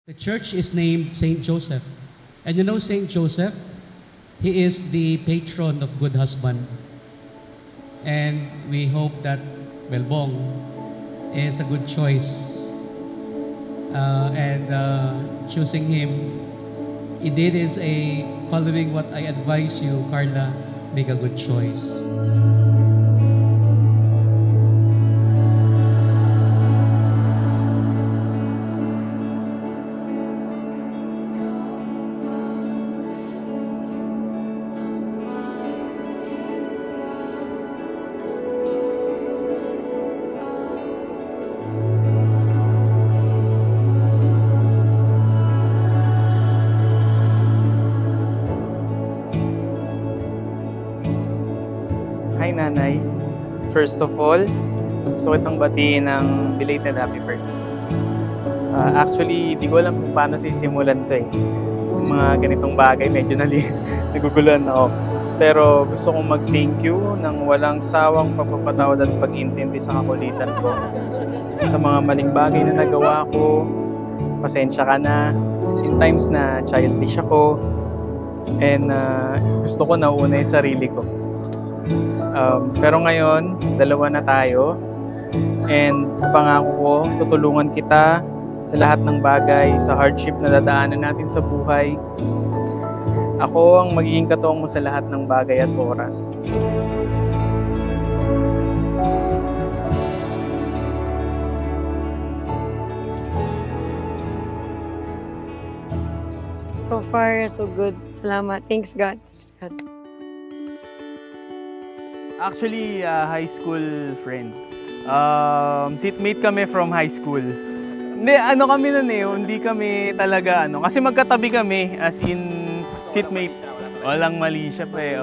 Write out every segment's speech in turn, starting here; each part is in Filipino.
The church is named Saint Joseph. And you know Saint Joseph? He is the patron of good husband. And we hope that Belbong is a good choice. Choosing him, indeed is following what I advise you, Carla, make a good choice. Hi Nanay. First of all, gusto kitang batiin ng belated happy birthday. Actually, di ko alam kung paano sisimulan to eh. Yung mga ganitong bagay, medyo naguguluhan ako. Pero gusto kong mag-thank you ng walang sawang pagpapatawad at pag-intindi sa kakulitan ko. Sa mga maling bagay na nagawa ko, pasensya ka na. In times na childish ako. And gusto ko nauna yung sarili ko. Pero ngayon, dalawa na tayo. And pangako ko, tutulungan kita sa lahat ng bagay, sa hardship na dadaanan natin sa buhay. Ako ang magiging katuwang mo sa lahat ng bagay at oras. So far, so good. Salamat. Thanks God. Thanks God. Actually, high school friend. Seatmate kami from high school. Hindi, ano kami nun eh, hindi kami talaga kasi magkatabi kami, as in seatmate. Walang mali siya pa eh.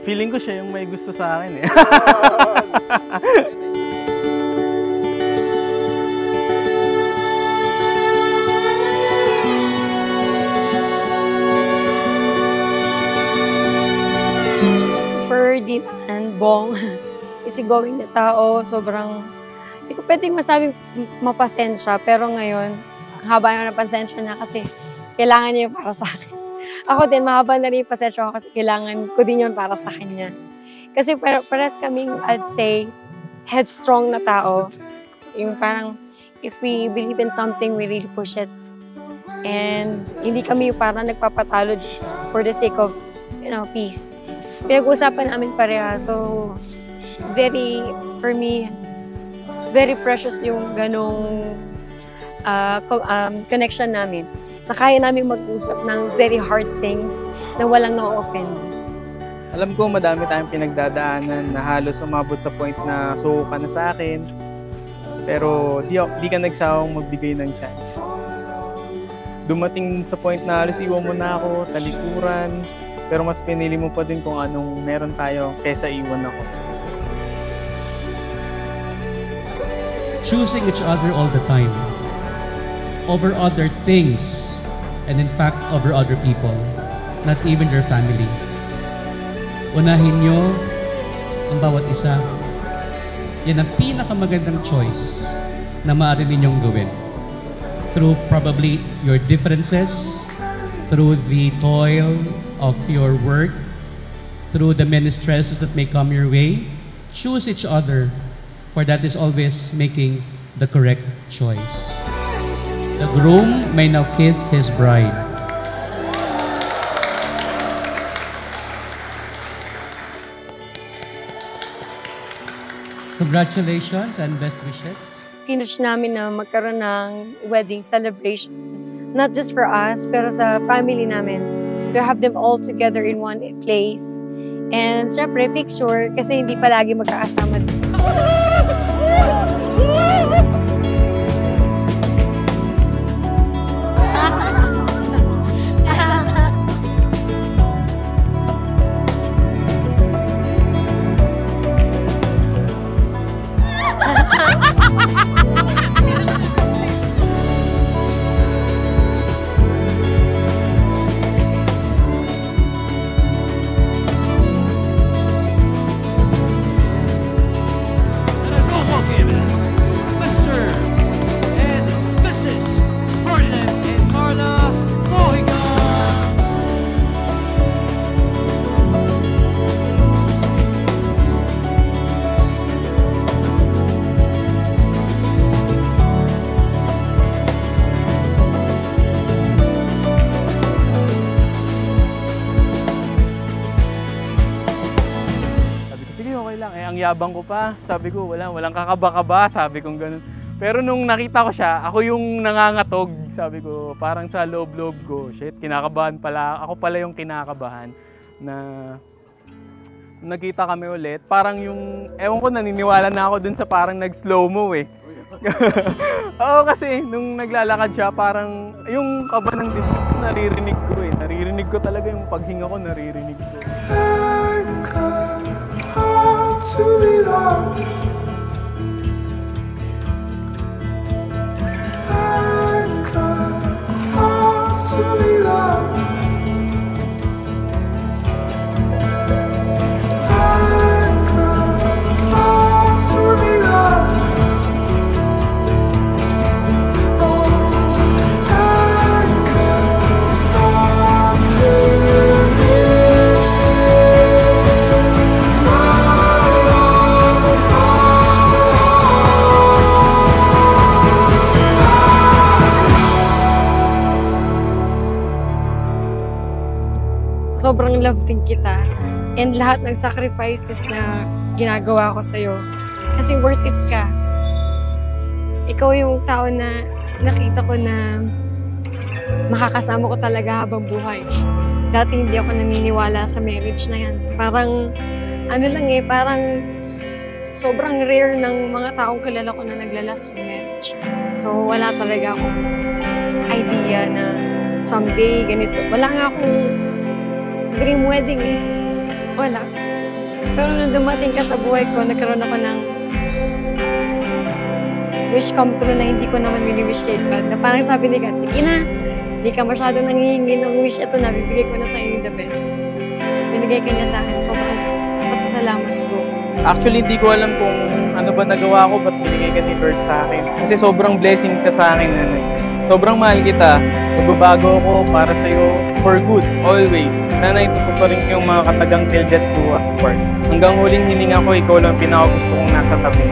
Feeling ko siya yung may gusto sa akin eh. Deep and Bong, easygoing na tao, sobrang, hindi ko pwedeng masabing mapasensya, pero ngayon, haba na ng pasensya niya kasi kailangan niya yung para sa akin. Ako din, mahaba na rin yung pasensya ko kasi kailangan ko din yun para sa kanya. Kasi parehas kaming, I'd say, headstrong na tao. Yung parang, if we believe in something, we really push it. And hindi kami yung parang nagpapatalo just for the sake of, peace. Pinag-uusapan namin pareha. So, for me, very precious yung ganong connection namin. Na kaya namin mag-usap ng very hard things na walang na-offend. Alam ko madami tayong pinagdadaanan na halos umabot sa point na suko ka na sa akin. Pero di ka nagsawang magbigay ng chance. Dumating sa point na halos iwan mo na ako, talikuran. Pero mas pinili mo pa din kung anong meron tayo kaysa iwan ako. Choosing each other all the time. Over other things. And in fact, over other people. Not even your family. Unahin nyo ang bawat isa. Yan ang pinakamagandang choice na maaari ninyong gawin. Through probably your differences, through the toil of your work, through the many stresses that may come your way, choose each other, for that is always making the correct choice. The groom may now kiss his bride. Congratulations and best wishes. Pinush namin na magkaroon ng wedding celebration. Not just for us, pero sa family namin. To have them all together in one place. And syempre, picture, kasi hindi palagi magkakasama. Walk in. yabang ko pa. Sabi ko, walang kakaba-kaba, sabi kong ganun. Pero nung nakita ko siya, ako yung nangangatog. Sabi ko, parang sa loob-loob ko, shit, kinakabahan pala. Ako pala yung kinakabahan na nagkita kami ulit. Parang yung, ewan ko, naniniwala na ako dun sa parang nag-slow-mo eh. Oo, kasi nung naglalakad siya, parang yung kaba ng dibdib naririnig ko eh. Naririnig ko talaga yung paghinga ko, naririnig ko. To be loved. I come to be loved. I come to be loved. Oh, I come to be sobrang love din kita and lahat ng sacrifices na ginagawa ko sa'yo. Kasi worth it ka. Ikaw yung tao na nakita ko na makakasama ko talaga habang buhay. Dati hindi ako naniniwala sa marriage na yan. Parang, parang sobrang rare ng mga taong kilala ko na naglalas yung marriage. So, wala talaga akong idea na someday ganito. Wala nga akong dream wedding eh. Wala. Pero nung dumating ka sa buhay ko, nagkaroon ako ng wish come true na hindi ko naman mini-wish kay God. Na parang sabi ni God, sige na, hindi ka masyado nangihingi ng wish. Ito na, bibigay ko na sa iyo the best. Binigay ka niya sa akin. Sobrang pasasalamat ko. Actually, hindi ko alam kung ano ba nagawa ko, ba't binigay ka ni Lord sa akin. Kasi sobrang blessing ka sa akin, nanay. Sobrang mahal kita. Magbabago ako para sa'yo for good, always. Nanay, ito pa rin yung mga katagang till death do us part. Hanggang huling hininga ko, ikaw lang pinakagusto kong nasa tabi.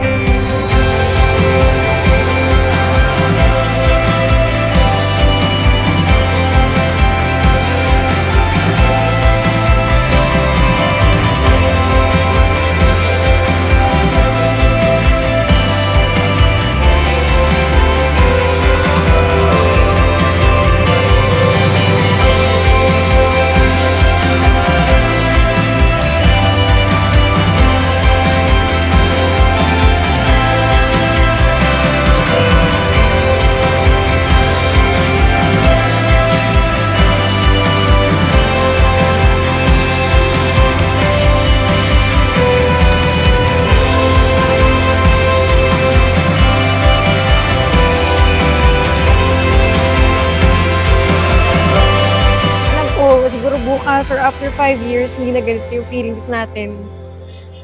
Or after 5 years, hindi na ganito yung feelings natin.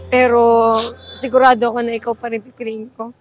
Pero sigurado ako na ikaw pa rin pipiliin ko.